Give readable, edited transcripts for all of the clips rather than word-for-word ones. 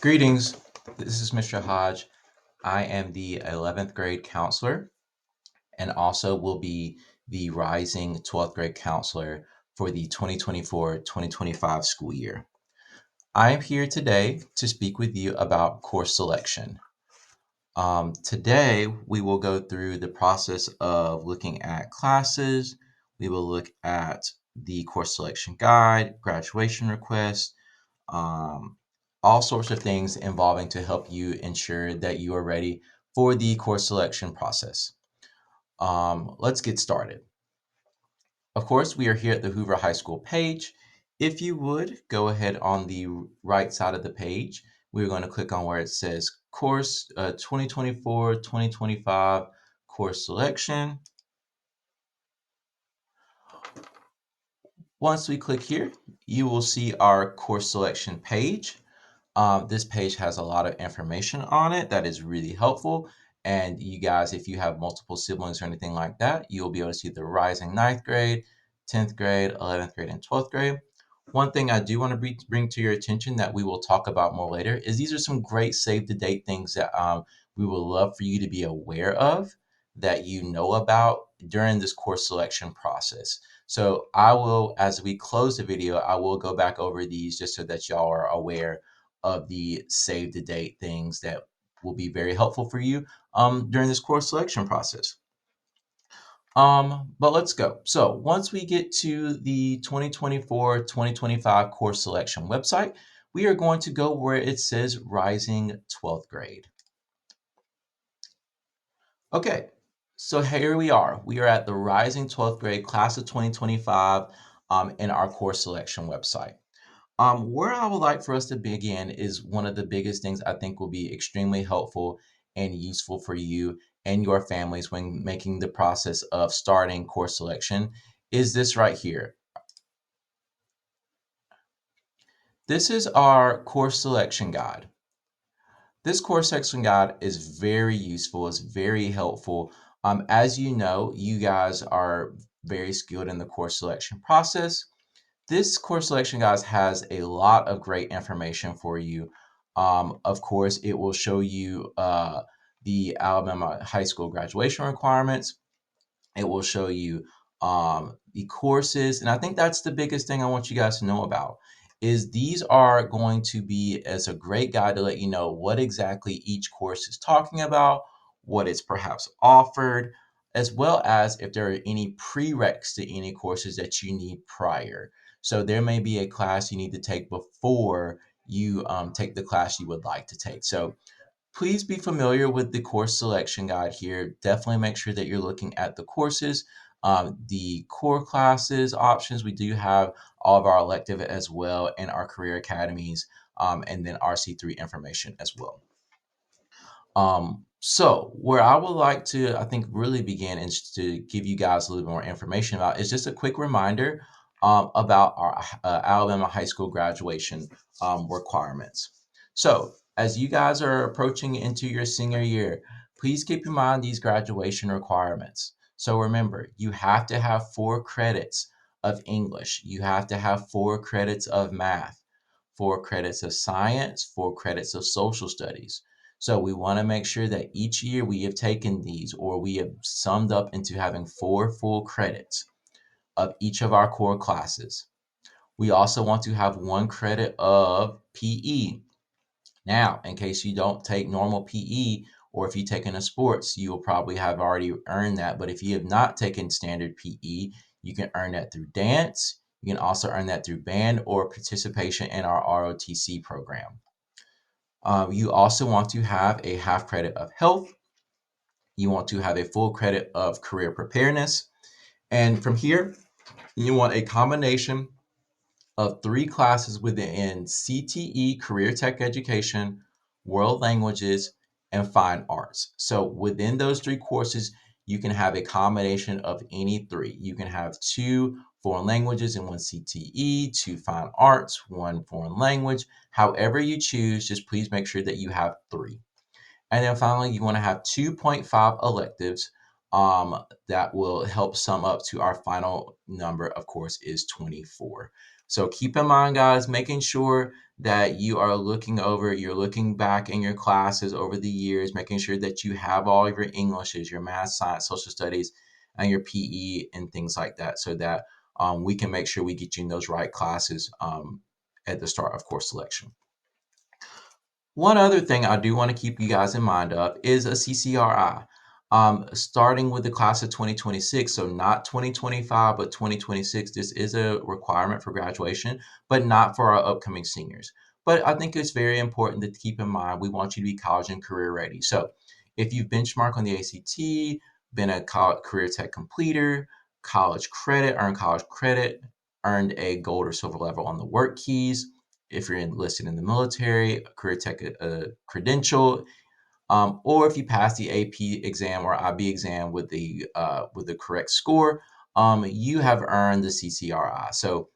Greetings. This is Mr. Hodge. I am the 11th grade counselor and also will be the rising 12th grade counselor for the 2024-2025 school year. I am here today to speak with you about course selection. Today, we will go through the process of looking at classes. We will look at the course selection guide, graduation request, um, all sorts of things involving to help you ensure that you are ready for the course selection process. Let's get started. Of course, we are here at the Hoover High School page. If you would go ahead on the right side of the page, we're going to click on where it says course 2024-2025 course selection. Once we click here, you will see our course selection page. This page has a lot of information on it that is really helpful. And you guys, if you have multiple siblings or anything like that, you'll be able to see the rising ninth grade, 10th grade, 11th grade, and 12th grade. One thing I do want to bring to your attention that we will talk about more later is these are some great save the date things that we would love for you to be aware of, that you know about during this course selection process. So I will, as we close the video, I will go back over these just so that y'all are aware of the save the date things that will be very helpful for you during this course selection process. But let's go. So once we get to the 2024-2025 course selection website, we are going to go where it says Rising 12th grade. Okay, so here we are. We are at the Rising 12th grade class of 2025 in our course selection website. Where I would like for us to begin is one of the biggest things I think will be extremely helpful and useful for you and your families when making the process of starting course selection is this right here. This is our course selection guide. This course selection guide is very useful. It's very helpful. As you know, you guys are very skilled in the course selection process. This course selection guide has a lot of great information for you. Of course, it will show you the Alabama high school graduation requirements. It will show you the courses, and I think that's the biggest thing I want you guys to know about is these are going to be as a great guide to let you know what exactly each course is talking about, what is perhaps offered, as well as if there are any prereqs to any courses that you need prior. So there may be a class you need to take before you take the class you would like to take. So please be familiar with the course selection guide here. Definitely make sure that you're looking at the courses, the core classes options. We do have all of our elective as well and our career academies, and then RC3 information as well. So where I would like to, I think, really begin is to give you guys a little bit more information about is just a quick reminder about our Alabama high school graduation requirements. So as you guys are approaching into your senior year, please keep in mind these graduation requirements. So remember, you have to have 4 credits of English. You have to have 4 credits of math, 4 credits of science, 4 credits of social studies. So we want to make sure that each year we have taken these or we have summed up into having 4 full credits of each of our core classes. We also want to have 1 credit of PE. Now, in case you don't take normal PE or if you've taken a sports, you will probably have already earned that. But if you have not taken standard PE, you can earn that through dance. You can also earn that through band or participation in our ROTC program. You also want to have a half credit of health. You want to have a full credit of career preparedness. And from here, you want a combination of 3 classes within CTE, Career Tech Education, World Languages, and Fine Arts. So within those 3 courses, you can have a combination of any 3. You can have 2 foreign languages and 1 CTE, 2 fine arts, 1 foreign language. However you choose, just please make sure that you have 3. And then finally, you want to have 2.5 electives that will help sum up to our final number, of course, is 24. So keep in mind, guys, making sure that you are you're looking back in your classes over the years, making sure that you have all of your Englishes, your math, science, social studies, and your PE and things like that, so that we can make sure we get you in those right classes at the start of course selection. One other thing I do want to keep you guys in mind of is a CCRI. Starting with the class of 2026, so not 2025, but 2026, this is a requirement for graduation, but not for our upcoming seniors. But I think it's very important to keep in mind we want you to be college and career ready. So if you've benchmarked on the ACT, been a college, career tech completer, earned college credit, earned a gold or silver level on the work keys, if you're enlisted in the military, a career tech credential, or if you pass the AP exam or IB exam with the correct score, you have earned the CCRI. So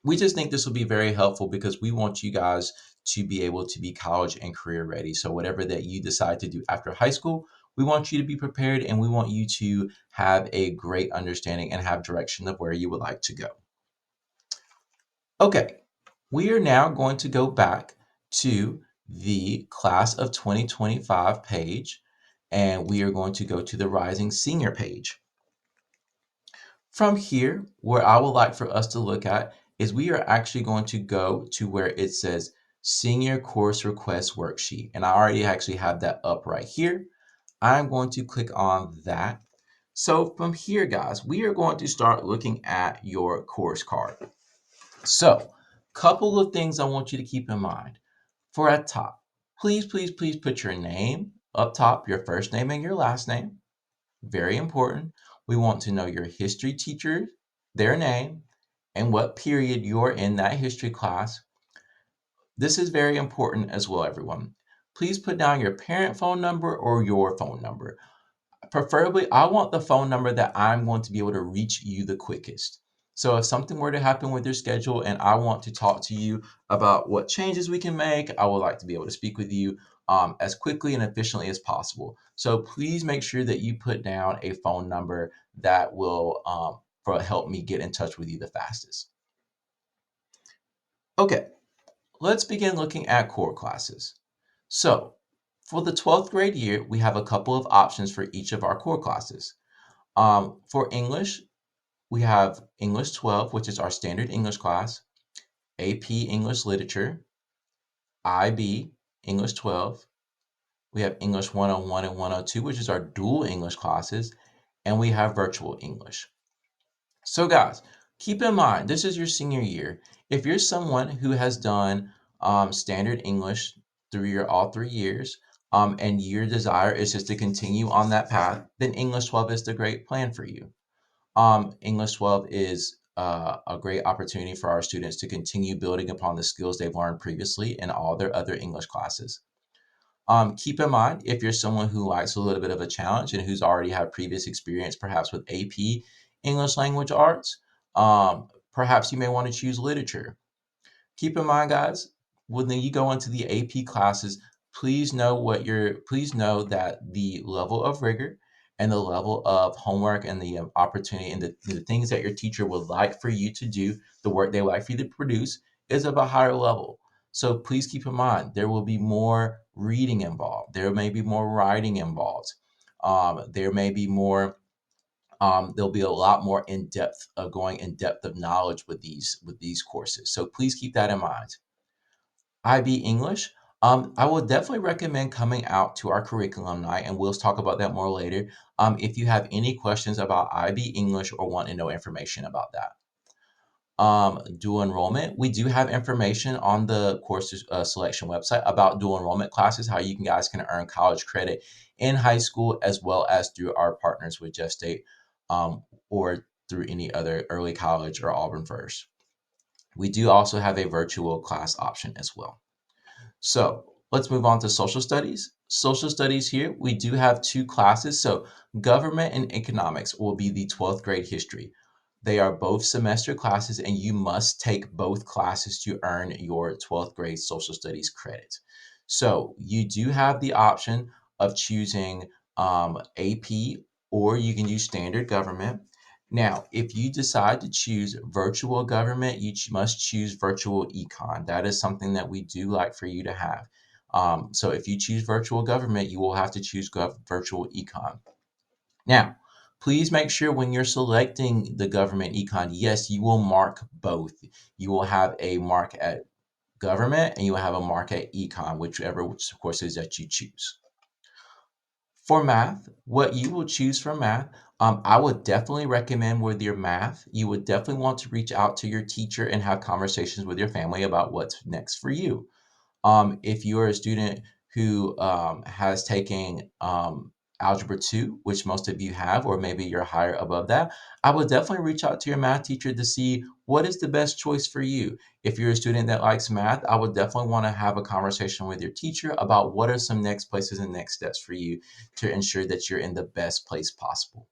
we just think this will be very helpful because we want you guys to be able to be college and career ready. So whatever that you decide to do after high school, we want you to be prepared and we want you to have a great understanding and have direction of where you would like to go. Okay, we are now going to go back to the class of 2025 page, and we are going to go to the rising senior page. From here, where I would like for us to look at is we are actually going to go to where it says senior course request worksheet. And I already actually have that up right here. I'm going to click on that. So from here, guys, we are going to start looking at your course card. So, couple of things I want you to keep in mind. For at top, please, please, please put your name up top, your first name and your last name. Very important. We want to know your history teacher, their name, and what period you're in that history class. This is very important as well, everyone. Please put down your parent phone number or your phone number. Preferably, I want the phone number that I'm going to be able to reach you the quickest. So if something were to happen with your schedule and I want to talk to you about what changes we can make, I would like to be able to speak with you as quickly and efficiently as possible. So please make sure that you put down a phone number that will help me get in touch with you the fastest. Okay, let's begin looking at core classes. So for the 12th grade year, we have a couple of options for each of our core classes. For English, we have English 12, which is our standard English class, AP English Literature, IB English 12. We have English 101 and 102, which is our dual English classes, and we have virtual English. So, guys, keep in mind, this is your senior year. If you're someone who has done standard English through your all 3 years, and your desire is just to continue on that path, then English 12 is the great plan for you. English 12 is a great opportunity for our students to continue building upon the skills they've learned previously in all their other English classes. Keep in mind, if you're someone who likes a little bit of a challenge and who's already had previous experience, perhaps with AP English Language Arts, perhaps you may want to choose literature. Keep in mind, guys, when you go into the AP classes, please know that the level of rigor and the level of homework and the opportunity and the things that your teacher would like for you to do, the work they would like for you to produce, is of a higher level. So please keep in mind there will be more reading involved. There may be more writing involved. There may be more there'll be a lot more in depth of going in depth of knowledge with these courses. So please keep that in mind. IB English. I would definitely recommend coming out to our curriculum night, and we'll talk about that more later. If you have any questions about IB English or want to know information about that. Dual enrollment. We do have information on the course selection website about dual enrollment classes, how you guys can earn college credit in high school, as well as through our partners with Just State or through any other early college or Auburn First. We do also have a virtual class option as well. So let's move on to social studies. Social studies here, we do have two classes. So government and economics will be the 12th grade history. They are both semester classes, and you must take both classes to earn your 12th grade social studies credit. So you do have the option of choosing AP, or you can use standard government. Now, if you decide to choose virtual government, you must choose virtual econ. That is something that we do like for you to have. So if you choose virtual government, you will have to choose virtual econ. Now, please make sure when you're selecting the government econ, yes, you will mark both. You will have a mark at government and you will have a mark at econ, whichever courses that you choose. For math, what you will choose for math, I would definitely recommend with your math, you would definitely want to reach out to your teacher and have conversations with your family about what's next for you. If you're a student who has taken Algebra 2, which most of you have, or maybe you're higher above that, I would definitely reach out to your math teacher to see what is the best choice for you. If you're a student that likes math, I would definitely want to have a conversation with your teacher about what are some next places and next steps for you to ensure that you're in the best place possible.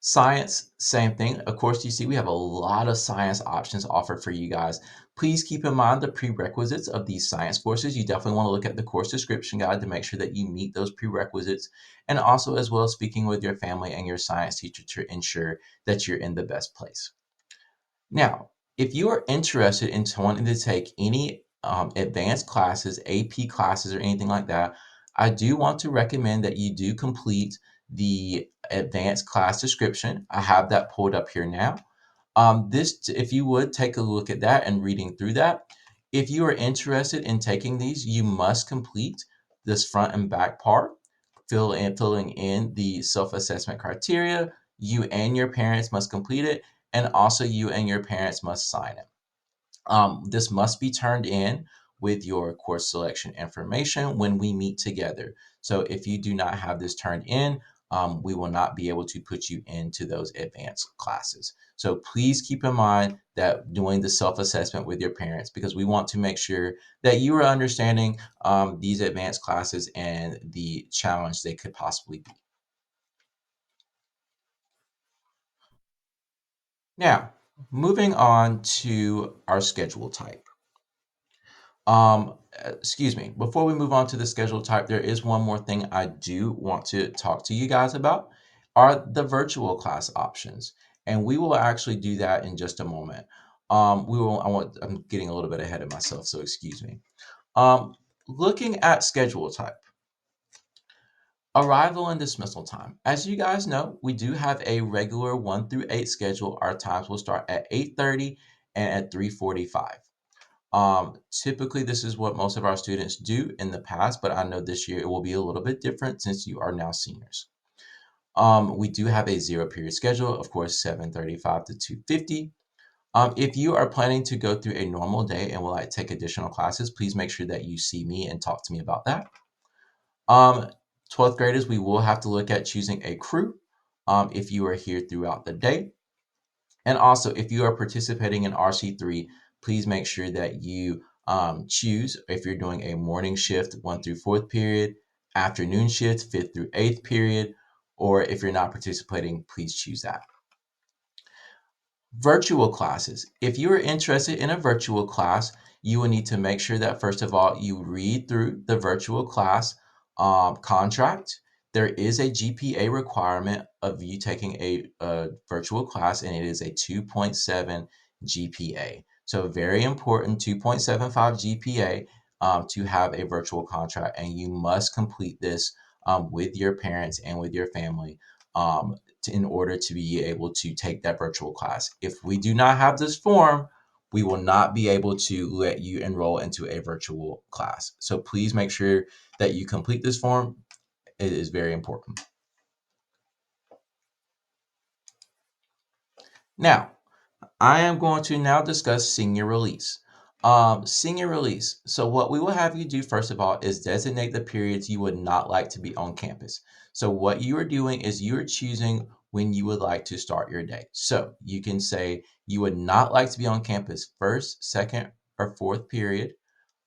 Science, same thing. Of course, you see we have a lot of science options offered for you guys. Please keep in mind the prerequisites of these science courses. You definitely want to look at the course description guide to make sure that you meet those prerequisites, and also as well speaking with your family and your science teacher to ensure that you're in the best place. Now, if you are interested in wanting to take any advanced classes, AP classes, or anything like that, I do want to recommend that you do complete the advanced class description. I have that pulled up here now. If you would take a look at that and reading through that, if you are interested in taking these, you must complete this front and back part, filling in the self-assessment criteria. You and your parents must complete it, and also you and your parents must sign it. This must be turned in with your course selection information when we meet together. So if you do not have this turned in, we will not be able to put you into those advanced classes. So please keep in mind that doing the self-assessment with your parents, because we want to make sure that you are understanding these advanced classes and the challenge they could possibly be. Now, moving on to our schedule type. Excuse me. Before we move on to the schedule type, there is one more thing I do want to talk to you guys about are the virtual class options. And we will actually do that in just a moment. I'm getting a little bit ahead of myself, so excuse me. Um, Looking at schedule type, arrival and dismissal time. As you guys know, we do have a regular 1 through 8 schedule. Our times will start at 8:30 and at 3:45. Typically, this is what most of our students do in the past, but I know this year it will be a little bit different since you are now seniors. We do have a 0 period schedule, of course, 7:35 to 2:50. If you are planning to go through a normal day and will like take additional classes, please make sure that you see me and talk to me about that. Um, 12th graders, we will have to look at choosing a crew if you are here throughout the day. And also, if you are participating in RC3, please make sure that you choose if you're doing a morning shift, 1 through 4th period, afternoon shift, 5th through 8th period, or if you're not participating, please choose that. Virtual classes. If you are interested in a virtual class, you will need to make sure that first of all, you read through the virtual class contract. There is a GPA requirement of you taking a virtual class, and it is a 2.7 GPA. So very important, 2.75 GPA to have a virtual contract, and you must complete this with your parents and with your family. In order to be able to take that virtual class. If we do not have this form, we will not be able to let you enroll into a virtual class. So please make sure that you complete this form. It is very important. Now, I am going to now discuss senior release. Senior release. So what we will have you do first of all is designate the periods you would not like to be on campus. So what you are doing is you are choosing when you would like to start your day. So you can say you would not like to be on campus first, second, or fourth period,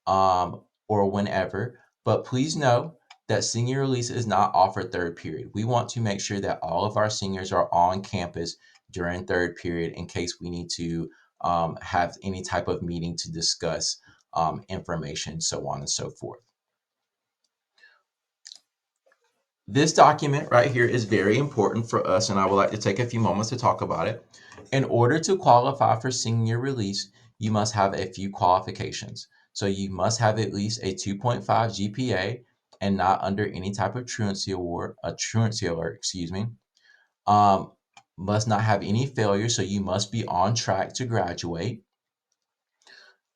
or whenever. But please know that senior release is not offered third period. We want to make sure that all of our seniors are on campus during third period in case we need to have any type of meeting to discuss information, so on and so forth. This document right here is very important for us, and I would like to take a few moments to talk about it. In order to qualify for senior release, you must have a few qualifications. So you must have at least a 2.5 GPA and not under any type of truancy alert, excuse me. Um, must not have any failure, so you must be on track to graduate.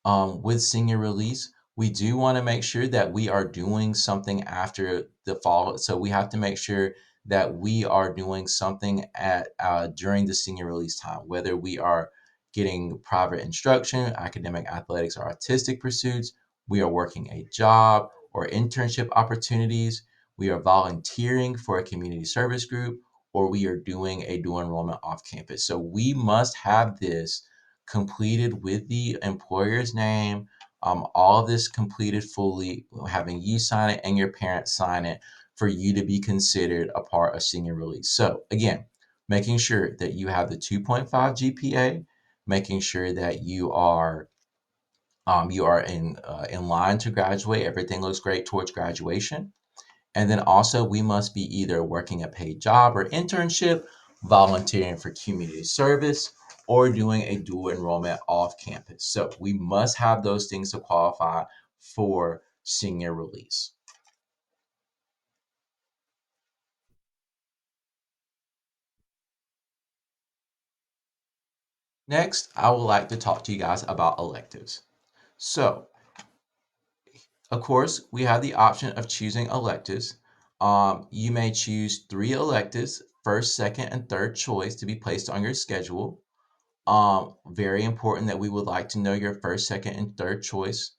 With senior release, we do want to make sure that we are doing something after the fall. So we have to make sure that we are doing something at during the senior release time, whether we are getting private instruction, academic, athletics, or artistic pursuits. We are working a job or internship opportunities. We are volunteering for a community service group, or we are doing a dual enrollment off campus. So we must have this completed with the employer's name, all of this completed fully, having you sign it and your parents sign it for you to be considered a part of senior release. So again, making sure that you have the 2.5 GPA, making sure that you are in line to graduate. Everything looks great towards graduation. And then also, we must be either working a paid job or internship, volunteering for community service, or doing a dual enrollment off campus. So we must have those things to qualify for senior release. Next, I would like to talk to you guys about electives. So, of course, we have the option of choosing electives. You may choose three electives, first, second, and third choice to be placed on your schedule. Very important that we would like to know your first, second, and third choice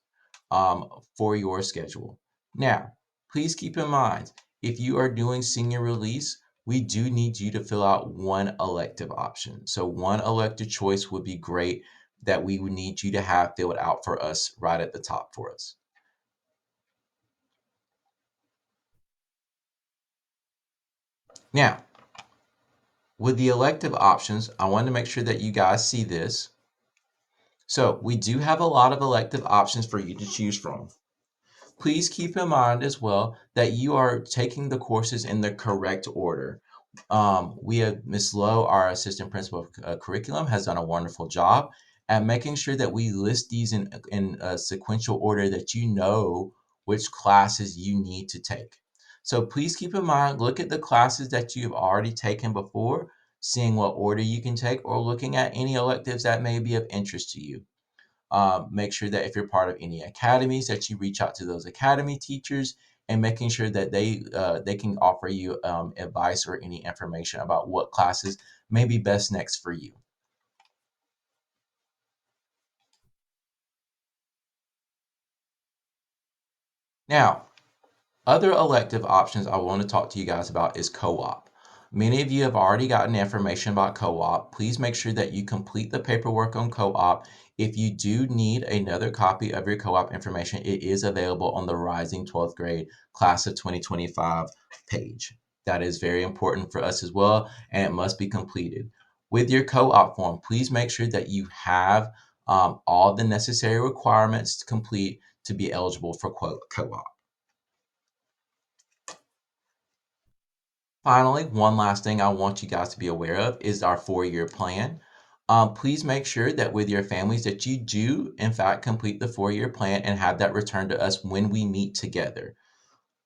for your schedule. Now, please keep in mind, if you are doing senior release, we do need you to fill out one elective option. So one elective choice would be great that we would need you to have filled out for us right at the top for us. Now, with the elective options, I want to make sure that you guys see this. So we do have a lot of elective options for you to choose from. Please keep in mind as well that you are taking the courses in the correct order. We have Miss Lowe, our assistant principal of curriculum, has done a wonderful job at making sure that we list these in a sequential order that you know which classes you need to take. So please keep in mind, look at the classes that you've already taken before, seeing what order you can take, or looking at any electives that may be of interest to you. Make sure that if you're part of any academies, that you reach out to those academy teachers and making sure that they can offer you advice or any information about what classes may be best next for you. Now, other elective options I want to talk to you guys about is co-op. Many of you have already gotten information about co-op. Please make sure that you complete the paperwork on co-op. If you do need another copy of your co-op information, it is available on the Rising 12th Grade Class of 2025 page. That is very important for us as well, and it must be completed. With your co-op form, please make sure that you have all the necessary requirements to complete to be eligible for co-op. Finally, one last thing I want you guys to be aware of is our 4-year plan. Please make sure that with your families that you do, in fact, complete the 4-year plan and have that returned to us when we meet together.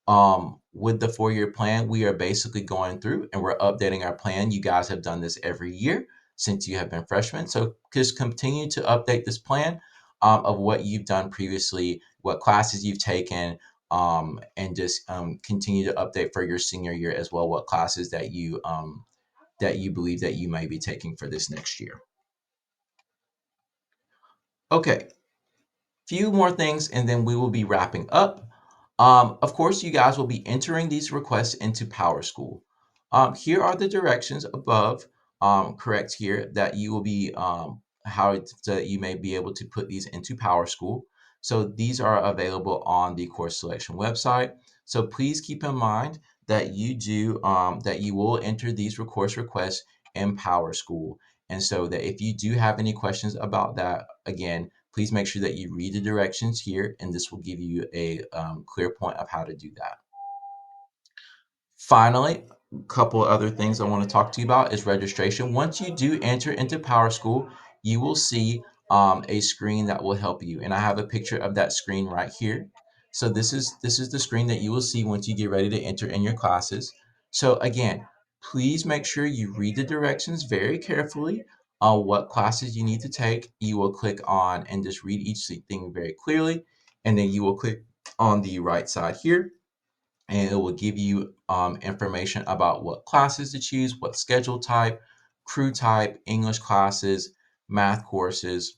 With the 4-year plan, we are basically going through and we're updating our plan. You guys have done this every year since you have been freshmen. So just continue to update this plan of what you've done previously, what classes you've taken, and just continue to update for your senior year as well, what classes that you believe that you may be taking for this next year. Okay, few more things and then we will be wrapping up. Of course, you guys will be entering these requests into PowerSchool. Here are the directions above, correct here, that you will be, so that you may be able to put these into PowerSchool. So these are available on the course selection website. So please keep in mind that that you will enter these course requests in PowerSchool. And so that if you do have any questions about that, again, please make sure that you read the directions here, and this will give you a clear point of how to do that. Finally, a couple other things I want to talk to you about is registration. Once you do enter into PowerSchool, you will see a screen that will help you, and I have a picture of that screen right here. So this is the screen that you will see once you get ready to enter in your classes. So again, please make sure you read the directions very carefully on what classes you need to take. You will click on and just read each thing very clearly, and then you will click on the right side here and it will give you information about what classes to choose, what schedule type, crew type, English classes, math courses,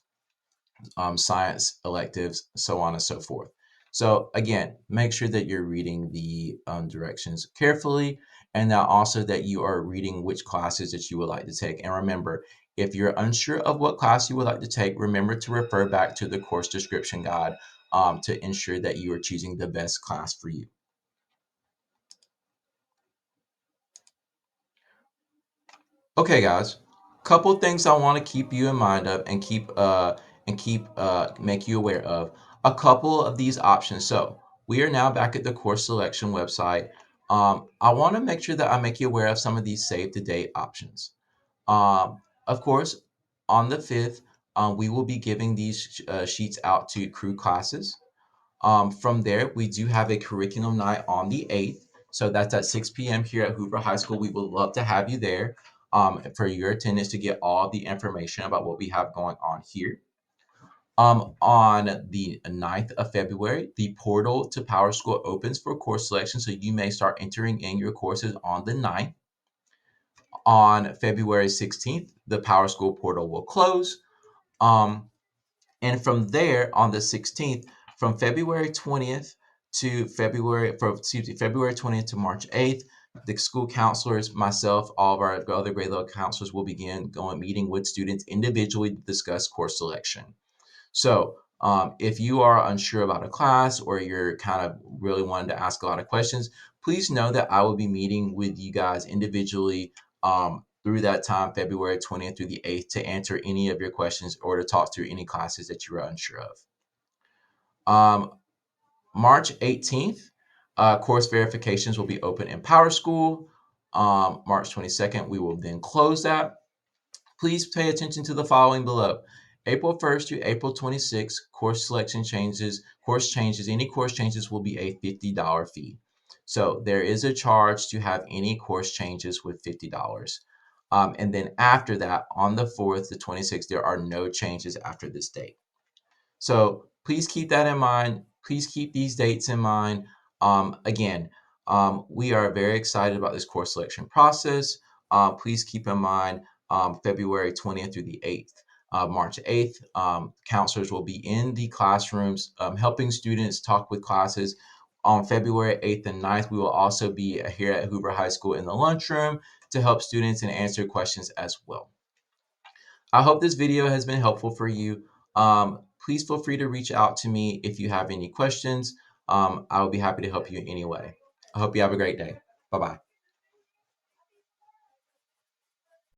science electives, so on and so forth. So again, make sure that you're reading the directions carefully, and now also that you are reading which classes that you would like to take. And remember, if you're unsure of what class you would like to take, remember to refer back to the course description guide to ensure that you are choosing the best class for you. Okay, guys. Couple things I want to keep you in mind of and keep make you aware of. A couple of these options. So we are now back at the course selection website. I want to make sure that I make you aware of some of these save to date options. Of course, on the 5th, we will be giving these sheets out to crew classes. From there, we do have a curriculum night on the 8th. So that's at 6 p.m. here at Hoover High School. We would love to have you there for your attendance to get all the information about what we have going on here. On the 9th of February, the portal to Power School opens for course selection. So you may start entering in your courses on the 9th. On February 16th, the Power School portal will close. Um, And from there, on the 16th, from February 20th to February 20th to March 8th, the school counselors, myself, all of our other grade level counselors will begin going meeting with students individually to discuss course selection. So, if you are unsure about a class or you're kind of really wanting to ask a lot of questions, please know that I will be meeting with you guys individually through that time, February 20th through the 8th, to answer any of your questions or to talk through any classes that you are unsure of. Um, March 18th, course verifications will be open in Power School. March 22nd, we will then close that. Please pay attention to the following below. April 1st to April 26th, course changes, any course changes will be a $50 fee. So there is a charge to have any course changes with $50. And then after that, on the 4th, the 26th, there are no changes after this date. So please keep that in mind. Please keep these dates in mind. Again, we are very excited about this course selection process. Please keep in mind February 20th through the 8th. March 8th, counselors will be in the classrooms helping students talk with classes. On February 8th and 9th, we will also be here at Hoover High School in the lunchroom to help students and answer questions as well. I hope this video has been helpful for you. Please feel free to reach out to me if you have any questions. I will be happy to help you in any way. I hope you have a great day. Bye bye.